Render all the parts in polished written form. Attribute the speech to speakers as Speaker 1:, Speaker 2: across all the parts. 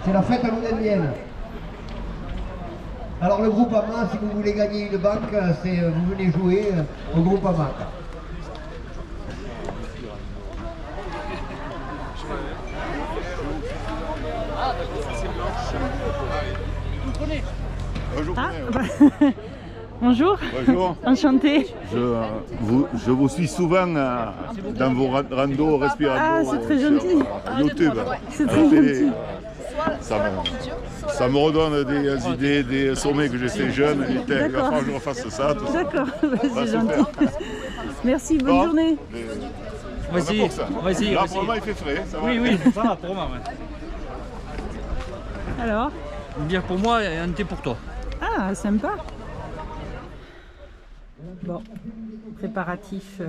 Speaker 1: C'est la fête à l'Oudélienne. Alors le groupe AMA, si vous voulez gagner une banque, vous venez jouer au groupe AMA.
Speaker 2: Bonjour.
Speaker 3: Ah, bah, bonjour.
Speaker 2: Bonjour.
Speaker 3: Enchanté.
Speaker 2: Je vous suis souvent dans vos randos respiratoires.
Speaker 3: Ah, c'est très gentil.
Speaker 2: YouTube.
Speaker 3: C'est très gentil.
Speaker 2: Ça me redonne des idées, des sommets que j'étais jeune. Il va falloir que je refasse ça.
Speaker 3: D'accord, c'est gentil. Merci, bonne journée.
Speaker 4: Vas-y, vas-y.
Speaker 2: Là, pour moi, il fait frais. Ça va.
Speaker 4: Oui, ça va pour moi. Ouais.
Speaker 3: Alors?
Speaker 4: Une bière pour moi et un thé pour toi.
Speaker 3: Ah, sympa. Bon, préparatif.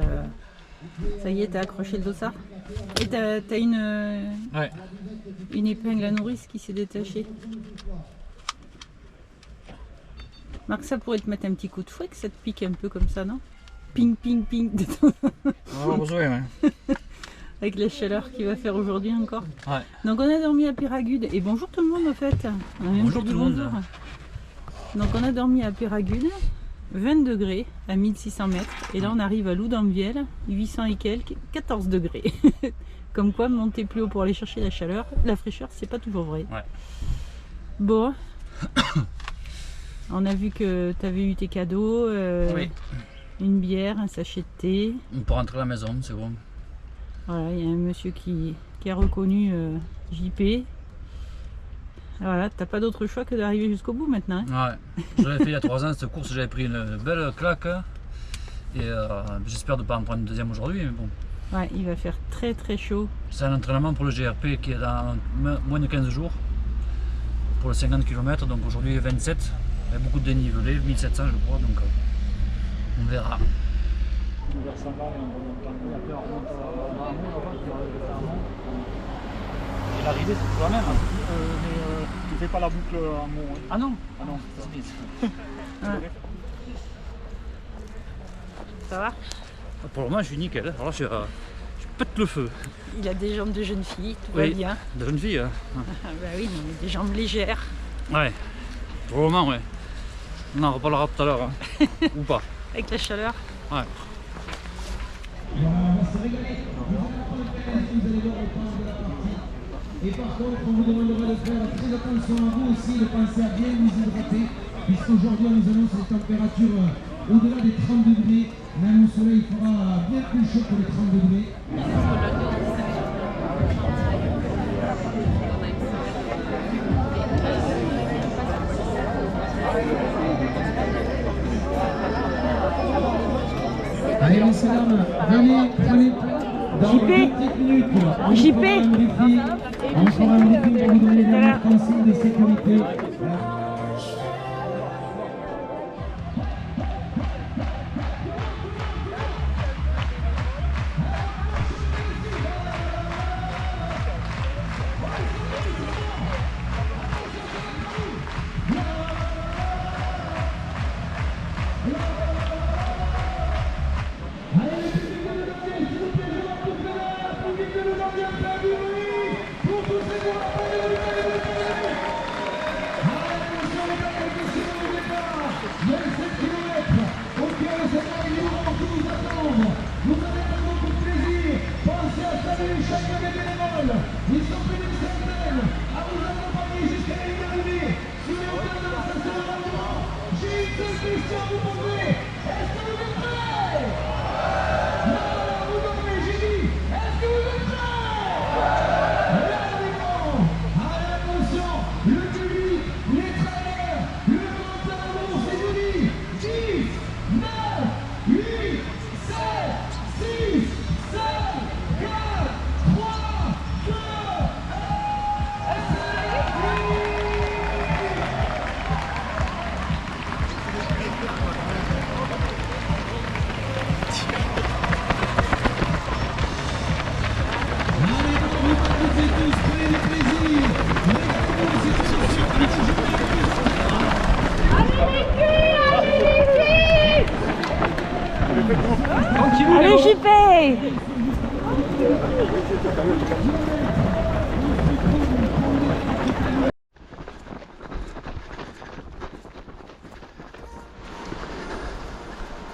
Speaker 3: Ça y est, t'as accroché le dossard. Et t'as une épingle à nourrice qui s'est détachée. Marc, ça pourrait te mettre un petit coup de fouet que ça te pique un peu comme ça, non? Ping, ping, ping. Avec la chaleur qu'il va faire aujourd'hui encore.
Speaker 4: Ouais.
Speaker 3: Donc on a dormi à Péragude. Et bonjour tout le monde en fait. On a même
Speaker 4: Bonjour
Speaker 3: pas dit
Speaker 4: tout le monde.
Speaker 3: bonjour. Donc on a dormi à Péragude, 20 degrés à 1600 mètres. Et là on arrive à Loudanvielle, 800 et quelques, 14 degrés. Comme quoi monter plus haut pour aller chercher la chaleur, la fraîcheur, c'est pas toujours vrai.
Speaker 4: Ouais.
Speaker 3: Bon. On a vu que tu avais eu tes cadeaux.
Speaker 4: Oui.
Speaker 3: Une bière, un sachet de thé.
Speaker 4: On peut rentrer à la maison, c'est bon.
Speaker 3: Voilà, il y a un monsieur qui a reconnu JP. Voilà, t'as pas d'autre choix que d'arriver jusqu'au bout maintenant.
Speaker 4: Ouais. J'avais fait il y a 3 ans cette course, j'avais pris une belle claque. Et j'espère de ne pas en prendre une deuxième aujourd'hui, mais bon.
Speaker 3: Ouais, il va faire très très chaud.
Speaker 4: C'est un entraînement pour le GRP qui est dans moins de 15 jours. Pour le 50 km, donc aujourd'hui 27. Il y a beaucoup de dénivelé, 1700 je crois, donc on verra. Et l'arrivée c'est toujours la même.
Speaker 5: Mais tu fais pas la boucle en mot.
Speaker 4: Ah non.
Speaker 5: Ah non,
Speaker 4: Ça se glisse.
Speaker 3: Ouais. Ça va?
Speaker 4: Pour le moment je suis nickel, alors là je pète le feu.
Speaker 3: Il a des jambes de jeune fille, tout va bien.
Speaker 4: De jeune fille. Hein.
Speaker 3: Ah bah oui, mais des jambes légères.
Speaker 4: Ouais, pour le moment ouais. On en reparlera tout à l'heure, hein. Ou pas.
Speaker 3: Avec la chaleur.
Speaker 4: Ouais.
Speaker 6: Et par contre, on vous demandera de faire très attention à vous aussi, de penser à bien vous hydrater, puisqu'aujourd'hui on nous annonce des températures au-delà des 30 degrés, même au soleil il fera bien plus chaud que les 30 degrés. Allez messieurs dames, venez, prenez dans
Speaker 3: JP.
Speaker 6: 10 minutes.
Speaker 3: JP.
Speaker 6: On fera un briefing pour vous donner les dernières consignes de sécurité.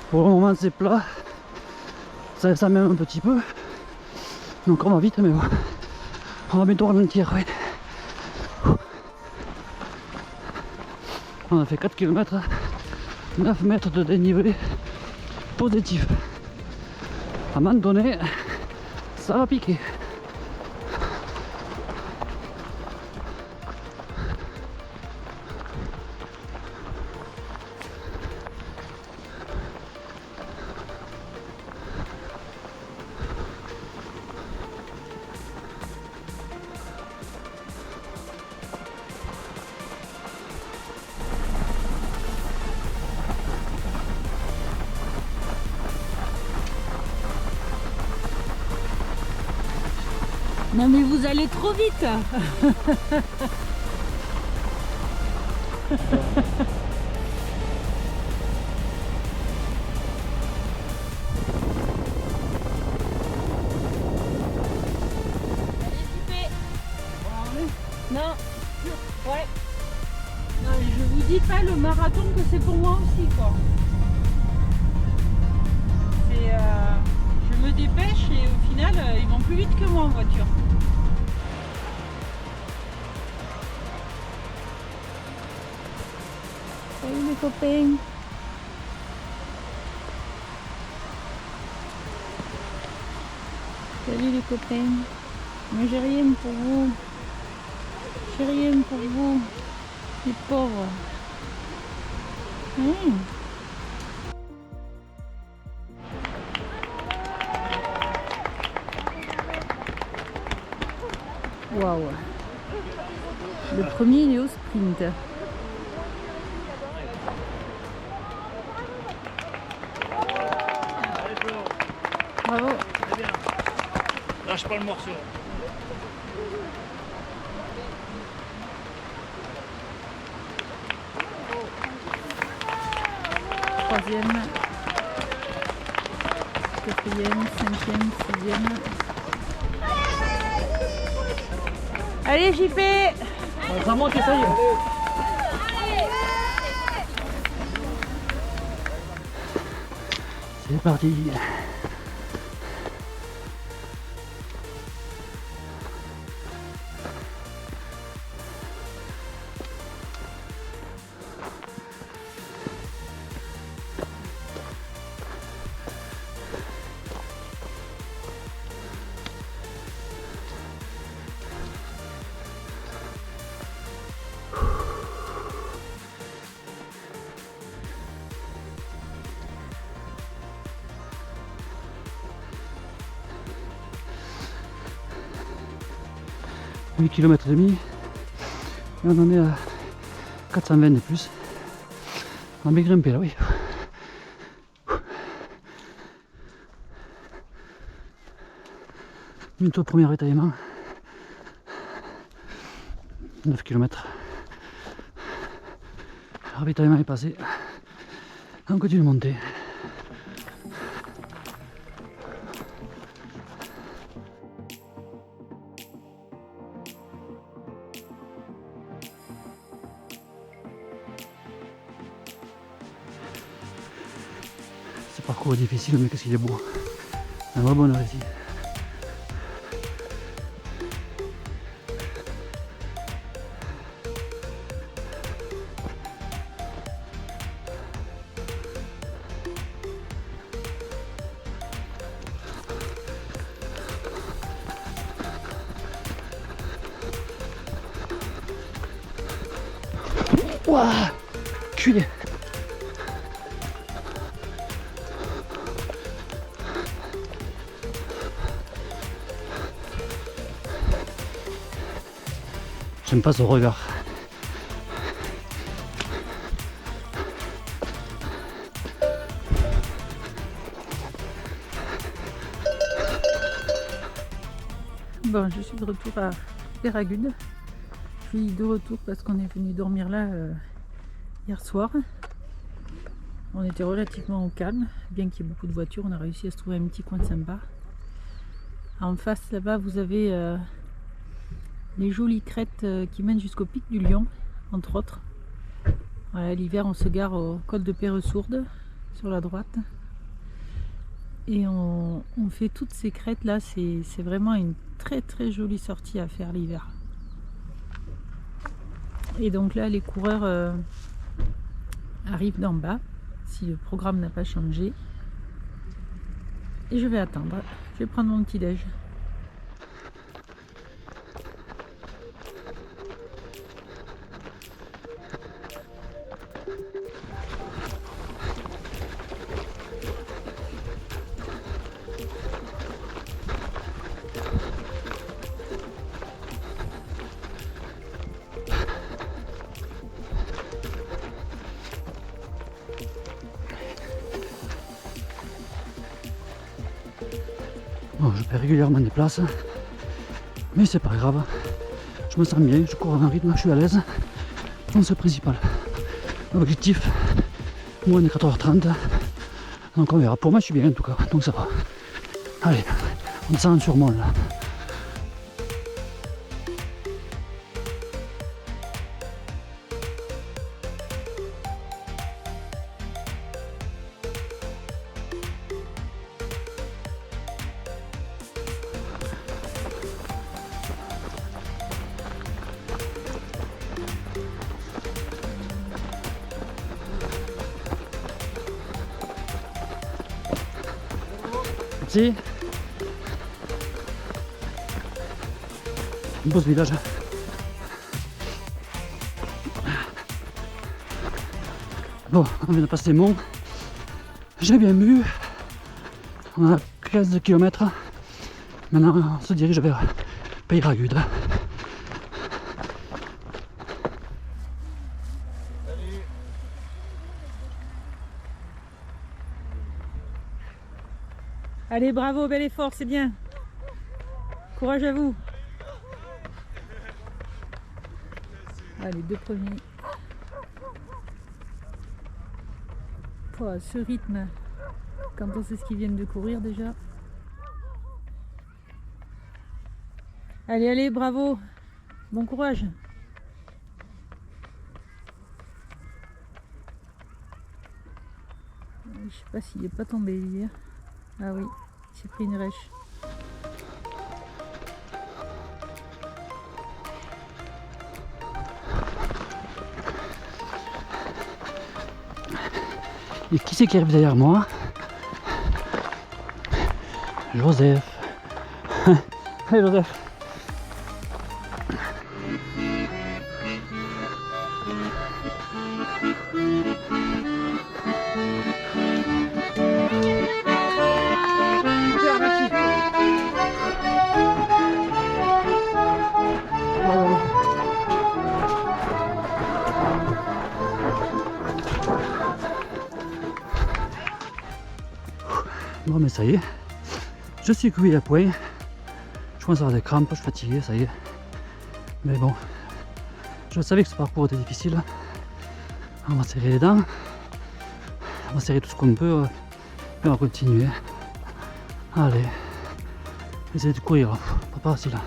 Speaker 4: Pour le moment c'est plat, ça même un petit peu, donc on va vite, mais bon, on va bientôt ralentir. Ouais. On a fait 4 km, 9 mètres de dénivelé positif. À un moment donné, ça va piquer.
Speaker 3: Non mais vous allez trop vite. Non, ouais. Non, mais je vous dis pas le marathon que c'est pour moi aussi, quoi. C'est, je me dépêche et au final, ils vont plus vite que moi en voiture. Salut les copains. Salut les copains. Moi j'ai rien pour vous. J'ai rien pour vous, les pauvres. Waouh. Le premier il est au sprint. Bravo.
Speaker 5: Très bien. Lâche pas le morceau.
Speaker 3: Troisième, quatrième, cinquième, sixième. Allez JP!
Speaker 4: Ça monte et ça y est. C'est parti. « 8 km et demi, et on en est à 420 de plus. On a bien grimpé là, oui. Bientôt premier ravitaillement. 9 km. Le ravitaillement est passé. On continue de monter. Ce parcours est difficile, mais qu'est-ce qu'il est beau. Un vrai bonheur ici. Ouah, culé. J'aime pas ce regard.
Speaker 3: Bon, je suis de retour à Peyragudes. Je suis de retour parce qu'on est venu dormir là hier soir. On était relativement au calme, bien qu'il y ait beaucoup de voitures, on a réussi à se trouver un petit coin sympa. En face là-bas, vous avez les jolies crêtes qui mènent jusqu'au pic du Lion, entre autres. Voilà, l'hiver, on se gare au col de Perresourde sur la droite. Et on fait toutes ces crêtes là, c'est vraiment une très très jolie sortie à faire l'hiver. Et donc là les coureurs arrivent d'en bas, si le programme n'a pas changé. Et je vais attendre, je vais prendre mon petit déj.
Speaker 4: Bon, je perds régulièrement des places, mais c'est pas grave. Je me sens bien, je cours à un rythme, je suis à l'aise. Donc c'est le principal. L'objectif, moins de 4h30. Donc on verra. Pour moi, je suis bien en tout cas, donc ça va. Allez, on descend sur Mont là. Merci. Un beau ce village. Bon, on vient de passer Mont. J'ai bien bu. On a 15 km. Maintenant, on se dirige vers Peyragudes.
Speaker 3: Allez, bravo, bel effort, c'est bien. Courage à vous. Allez, deux premiers. Oh, ce rythme, quand on sait ce qu'ils viennent de courir déjà. Allez, allez, bravo. Bon courage. Je sais pas s'il n'est pas tombé hier. Ah oui, il s'est pris une rêche.
Speaker 4: Et qui c'est qui arrive derrière moi? Joseph. Allez Joseph. Bon mais ça y est, je suis cuit à point, je commence à avoir des crampes, je suis fatigué, ça y est. Mais bon, je savais que ce parcours était difficile. On va serrer les dents, on va serrer tout ce qu'on peut, et on va continuer. Allez, essayez de courir, pas facile.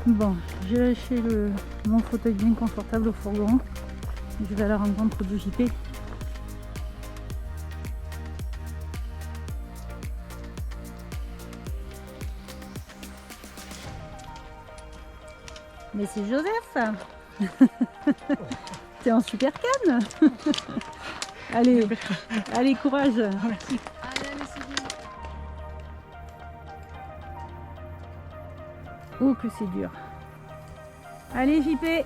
Speaker 3: Bon, j'ai lâché mon fauteuil bien confortable au fourgon. Je vais à la rencontre du JP. Mais c'est Joseph. T'es en super canne. Allez, allez, courage.
Speaker 7: Merci.
Speaker 3: Oh que c'est dur. Allez JP.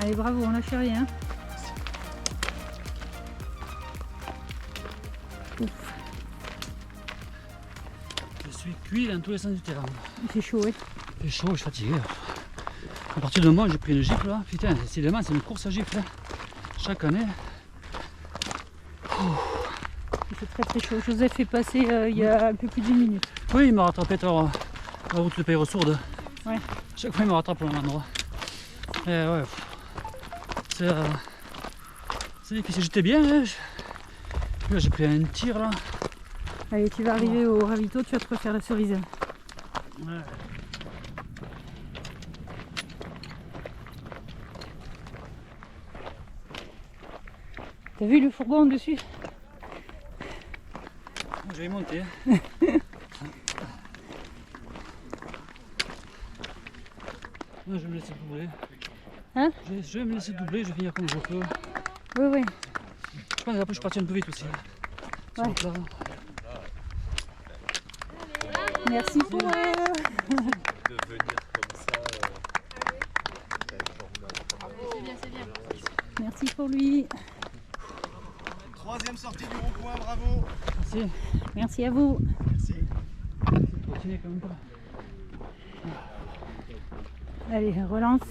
Speaker 3: Allez bravo, on lâche rien. Ouf.
Speaker 4: Je suis cuit dans tous les sens du terrain.
Speaker 3: Il fait chaud, ouais.
Speaker 4: Il fait chaud, je suis fatigué. À partir de moi, j'ai pris une gifle là. Putain, décidément, c'est une course à gifle. Chaque année,
Speaker 3: Il fait très très chaud. Joseph est passé il y a un peu plus d'1 minute.
Speaker 4: Oui, il m'a rattrapé tout à l'heure, la route de Peyre-Sourde.
Speaker 3: Ouais.
Speaker 4: Chaque fois, il me rattrape au même endroit. Et ouais, c'est difficile. J'étais bien, hein. Là, j'ai pris un tir là.
Speaker 3: Allez, tu vas arriver au ravito, tu vas te refaire la cerise.
Speaker 4: Ouais.
Speaker 3: T'as vu le fourgon dessus?
Speaker 4: Je vais y monter. Non, je vais me laisser doubler.
Speaker 3: Hein?
Speaker 4: Je vais me laisser doubler, je vais finir comme je peux.
Speaker 3: Oui, oui.
Speaker 4: Je pense qu'après je suis parti un peu vite aussi.
Speaker 3: Ouais. Merci pour Merci pour lui.
Speaker 7: Troisième sortie du rond-point, bravo.
Speaker 4: Merci.
Speaker 3: Merci à vous.
Speaker 4: Continuez quand même pas.
Speaker 3: Allez, relance.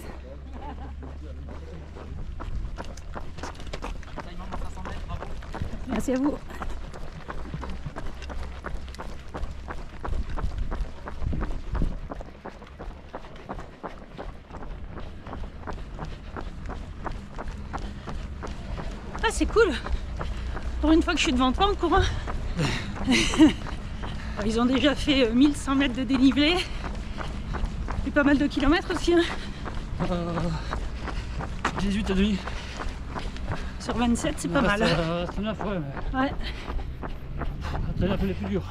Speaker 3: Merci à vous. Ah, c'est cool. Pour une fois que je suis devant toi en courant. Ils ont déjà fait 1100 mètres de dénivelé. Et pas mal de kilomètres aussi. Hein.
Speaker 4: 18 et demi.
Speaker 3: Sur 27, c'est pas mal.
Speaker 4: Reste 9, ouais. Mais...
Speaker 3: Ouais.
Speaker 4: C'est un peu les plus durs.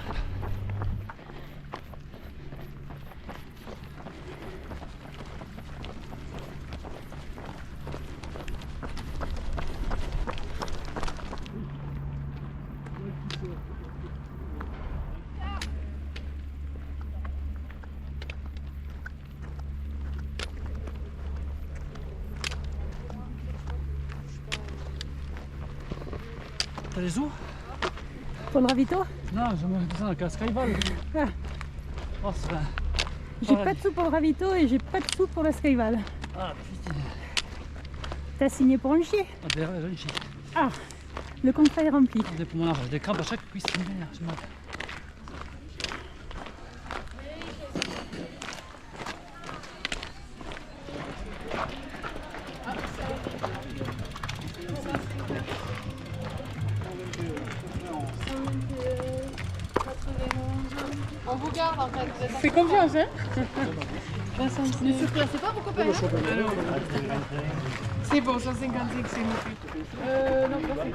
Speaker 4: T'as les sous?
Speaker 3: Pour le ravito?
Speaker 4: Non, je me descends avec la Skyval.
Speaker 3: Ah.
Speaker 4: Oh, c'est bien.
Speaker 3: J'ai pas de sous pour le ravito et j'ai pas de sous pour la Skyval.
Speaker 4: Ah, putain.
Speaker 3: T'as signé pour un chier?
Speaker 4: Ah, derrière, j'ai une chier.
Speaker 3: Ah, le contrat est rempli.
Speaker 4: Des pulmonaires, des crampes à chaque cuisse. Je m'en...
Speaker 8: On vous garde en fait.
Speaker 3: Fais confiance, hein?
Speaker 8: Ne surclassez pas vos copains. C'est bon, 155 c'est noté. Non, pas fait.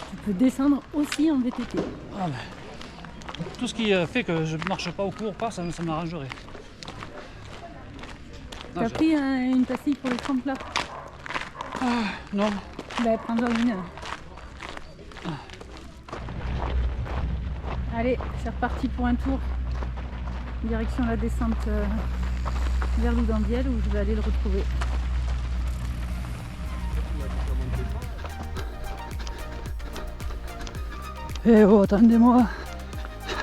Speaker 3: Tu peux descendre aussi en VTT.
Speaker 4: Ah, mais... Tout ce qui fait que je marche pas ou cours pas, ça m'arrangerait.
Speaker 3: T'as pris une pastille pour les crampes là?
Speaker 4: Non.
Speaker 3: Bah, prends-en une. Allez, c'est reparti pour un tour. Direction la descente vers Loudanviel où je vais aller le retrouver.
Speaker 4: Eh oh, attendez-moi.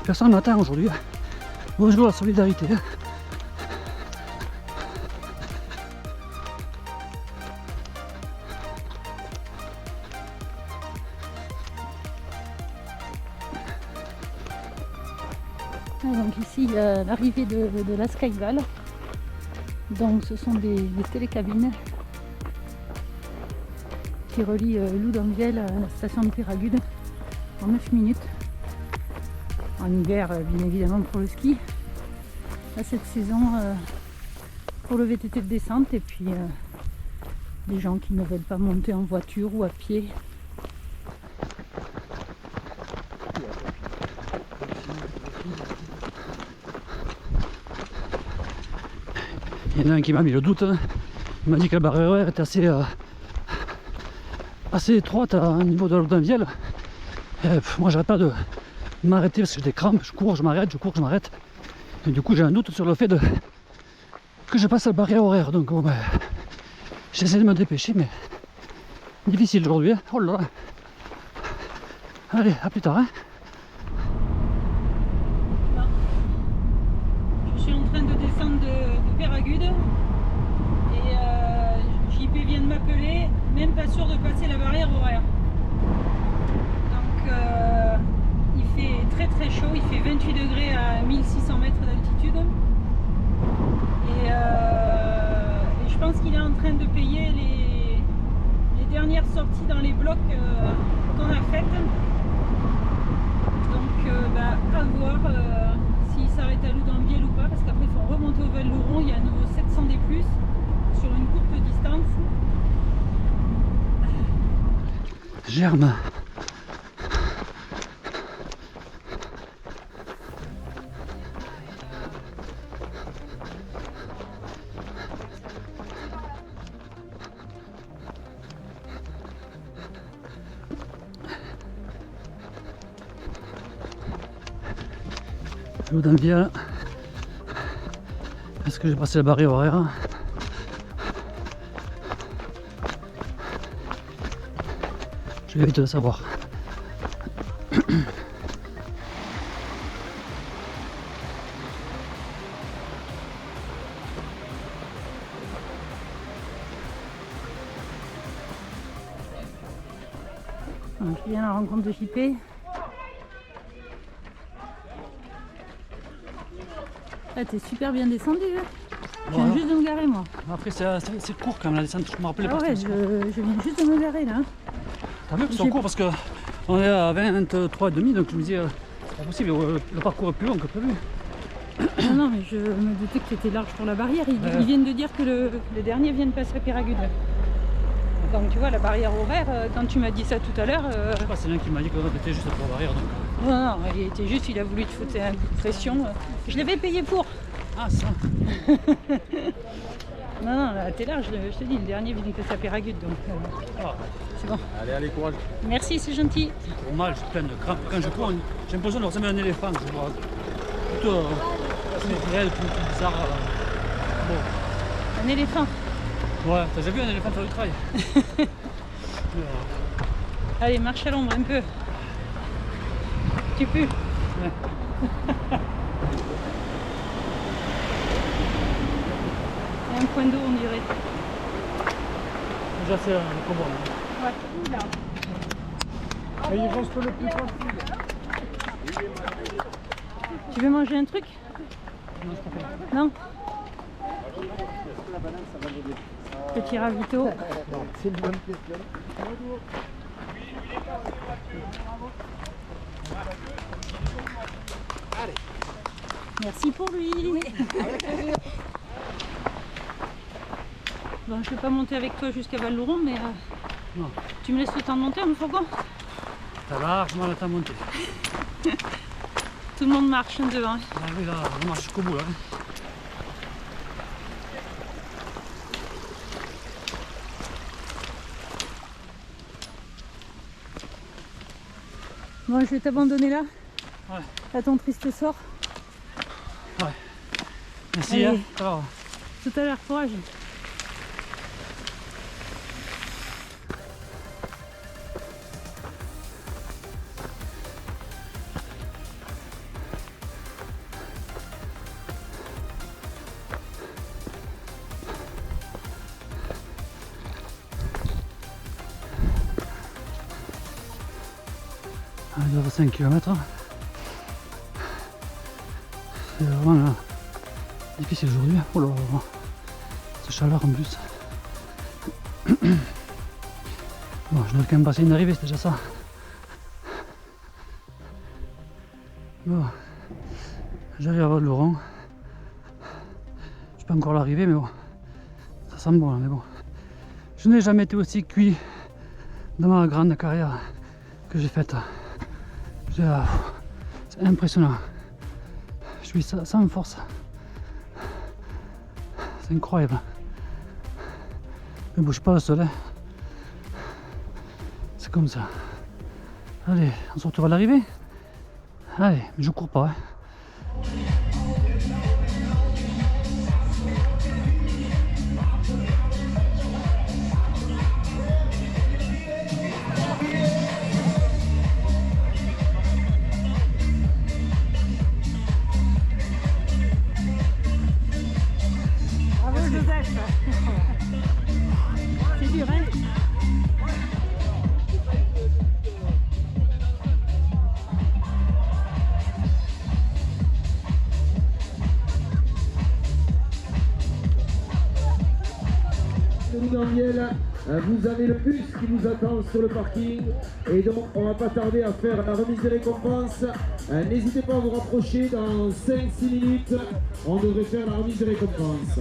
Speaker 4: Personne m'attend aujourd'hui. Bonjour la solidarité.
Speaker 3: Donc ici il y a l'arrivée de la Skyval. Donc ce sont des télécabines qui relient Loudanviel à la station de Peyragudes en 9 minutes. En hiver, bien évidemment pour le ski. Là, cette saison pour le VTT de descente et puis des gens qui ne veulent pas monter en voiture ou à pied.
Speaker 4: Il y en a un qui m'a mis le doute. Il m'a dit que la barrière horaire était assez étroite au niveau de la Loudanviel. Moi, j'arrête pas de m'arrêter parce que j'ai des crampes. Je cours, je m'arrête, je cours, je m'arrête. Et du coup, j'ai un doute sur le fait que je passe la barrière horaire. Donc, bon, j'essaie de me dépêcher, mais difficile aujourd'hui. Hein. Oh là là. Allez, à plus tard. Hein.
Speaker 3: Je suis en train de descendre de Péragude et JP vient de m'appeler, même pas sûr de passer la barrière horaire. Donc il fait très très chaud, il fait 28 degrés à 1600 mètres d'altitude et je pense qu'il est en train de payer les dernières sorties dans les blocs qu'on a faites. Donc à voir s'il s'arrête à Loudunvielle ou pas, parce qu'après il faut remonter au Val-Louron, il y a à nouveau 700 des plus sur une courte distance.
Speaker 4: Germe. Loudunvielle. Est-ce que j'ai passé la barrière horaire? Je vais vite le savoir.
Speaker 3: Je viens à la rencontre de JP. Ah, t'es super bien descendu. Hein. Je viens juste de me garer moi.
Speaker 4: Après c'est court quand même la descente, je me rappelais
Speaker 3: Ah
Speaker 4: pas.
Speaker 3: ouais, je viens juste de me garer là.
Speaker 4: T'as vu que c'est court parce que on est à 23,5, donc je me disais c'est pas possible, le parcours est plus long que prévu.
Speaker 3: Non mais je me doutais que tu étais large pour la barrière. Ils viennent de dire que le dernier vient de passer à Péragude. Donc tu vois la barrière horaire, quand tu m'as dit ça tout à l'heure.
Speaker 4: Je sais pas, c'est l'un qui m'a dit qu'on était juste pour la barrière donc.
Speaker 3: Non, il était juste, il a voulu te foutre un coup de pression. Je l'avais payé pour.
Speaker 4: Ah ça.
Speaker 3: Non, là, t'es large, je te dis, le dernier vient de passer à Péragude, donc c'est bon.
Speaker 2: Allez, courage.
Speaker 3: Merci, c'est gentil.
Speaker 4: Pour mal, j'ai plein de crampes. Quand je cours, j'ai l'impression de ressembler à un éléphant. Je vois plutôt plus réel, plus bizarre. Bon.
Speaker 3: Un éléphant.
Speaker 4: Ouais, t'as déjà vu un éléphant faire du travail?
Speaker 3: Allez, marche à l'ombre un peu. Tu pues.
Speaker 4: Ouais.
Speaker 3: Il y a un point d'eau, on dirait.
Speaker 4: Déjà, c'est le combat.
Speaker 3: Ouais, là.
Speaker 2: Et il reste le plus facile.
Speaker 3: Tu veux manger un truc?
Speaker 4: Non, je préfère.
Speaker 3: Non? Petit ravito.
Speaker 1: C'est une bonne question.
Speaker 3: Merci pour lui. Bon, je vais pas monter avec toi jusqu'à Val-Louron, mais
Speaker 4: Non.
Speaker 3: tu me laisses le temps de monter, mon fourgon?
Speaker 4: T'as largement le temps de monter.
Speaker 3: Tout le monde marche devant.
Speaker 4: Ah oui, là, on marche jusqu'au bout là.
Speaker 3: Bon, je vais t'abandonner là.
Speaker 4: Ouais.
Speaker 3: À ton triste sort.
Speaker 4: Ouais. Merci.
Speaker 3: Allez.
Speaker 4: Hein. Alors,
Speaker 3: Tout à l'heure, courage.
Speaker 4: on doit 5 km. C'est vraiment difficile aujourd'hui. Oh là là, cette chaleur en plus. Bon, je dois quand même passer une arrivée, c'est déjà ça. Bon, j'arrive à Val-Louron. Je peux encore l'arriver, mais bon, ça sent bon là, mais bon. Je n'ai jamais été aussi cuit dans ma grande carrière que j'ai faite. C'est impressionnant. Je suis sans force. C'est incroyable. Mais bon, je suis pas le seul. Hein. C'est comme ça. Allez, on se retrouve à l'arrivée. Allez, mais je cours pas. Hein.
Speaker 6: d'Anviel, vous avez le bus qui vous attend sur le parking. Et donc, on va pas tarder à faire la remise des récompenses. N'hésitez pas à vous rapprocher dans 5-6 minutes. On devrait faire la remise des récompenses.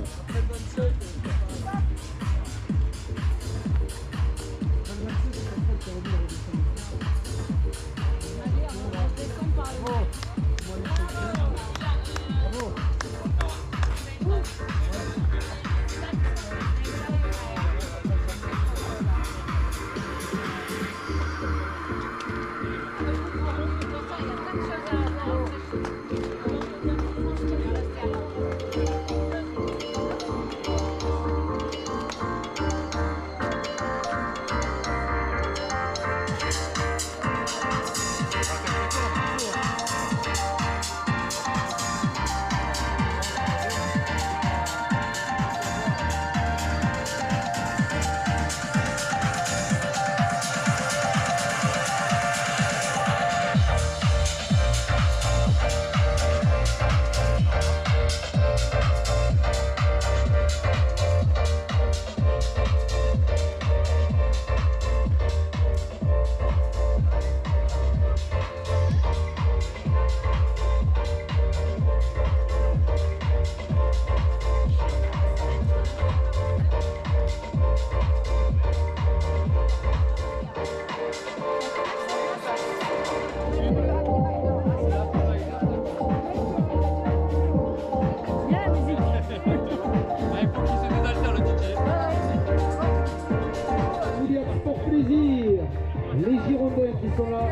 Speaker 6: Les Girondins qui sont là.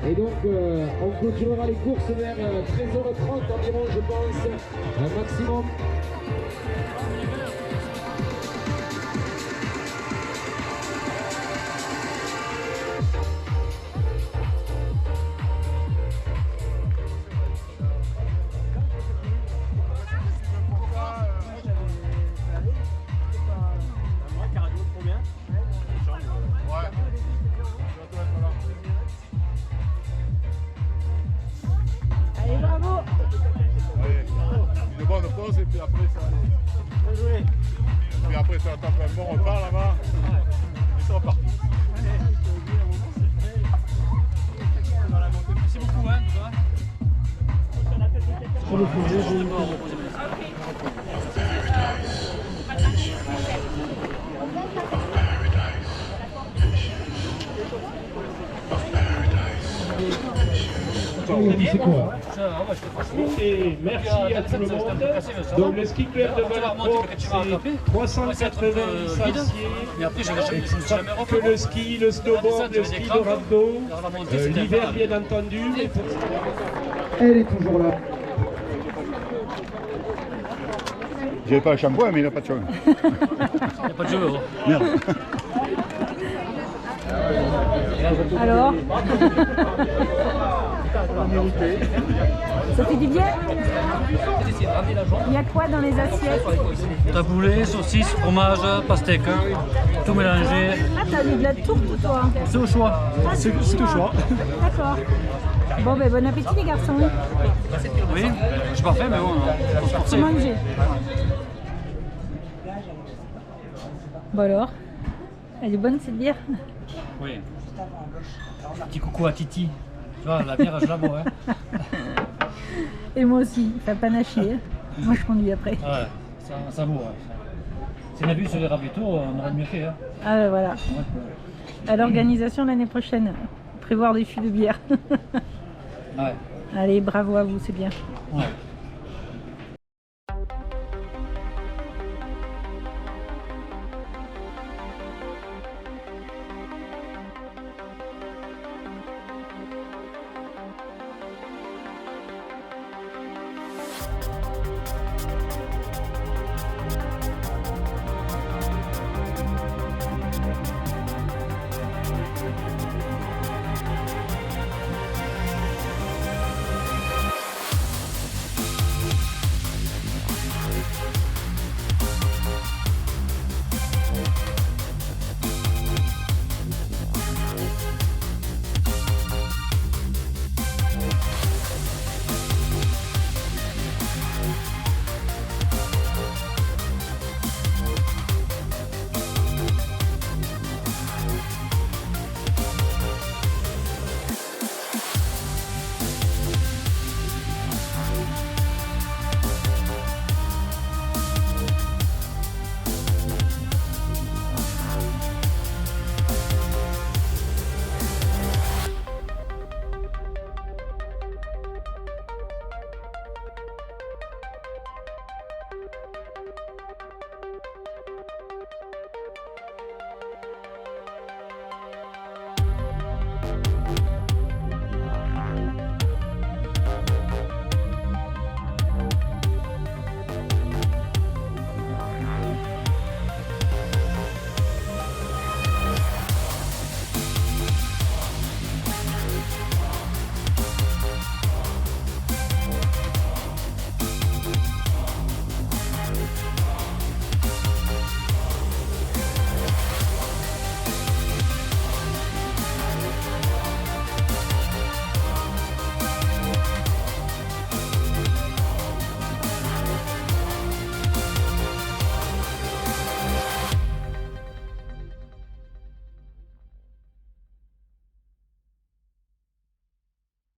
Speaker 6: Et donc on clôturera les courses vers 13h30 environ, je pense, un maximum.
Speaker 2: Et puis après ça puis après ça tape un bon repas là-bas et c'est reparti.
Speaker 5: Merci beaucoup, hein,
Speaker 6: C'est quoi? Et merci à tout le monde. Donc le ski club de Valcourt, c'est 380 licenciés. Que le ski, le snowboard, le ski de rando, l'hiver bien entendu. Elle est toujours là.
Speaker 2: J'ai pas le shampoing mais il n'a pas de cheveux.
Speaker 5: Il n'y a pas de jeu.
Speaker 2: Merde.
Speaker 3: Alors ça fait du bien. Il y a quoi dans les assiettes?
Speaker 5: Taboulé, saucisse, fromage, pastèque, tout mélangé.
Speaker 3: Ah, t'as mis de la tourte toi?
Speaker 5: C'est au choix. C'est au choix.
Speaker 3: D'accord. Bon ben bon appétit les garçons.
Speaker 5: Oui, je suis pas fait mais bon, faut se forcer.
Speaker 3: Faut manger. Bon alors, elle est bonne cette bière?
Speaker 5: Oui. Petit coucou à Titi. Tu vois, la bière, je la bois. Hein.
Speaker 3: Et moi aussi, il fait panacher. Moi je conduis après.
Speaker 5: Ouais, ça vaut. Ouais. Si on a vu sur les ravitaux, on aurait mieux fait. Hein.
Speaker 3: Ah ben voilà. À l'organisation l'année prochaine, prévoir des fûts de bière.
Speaker 5: Ouais.
Speaker 3: Allez, bravo à vous, c'est bien.
Speaker 5: Ouais.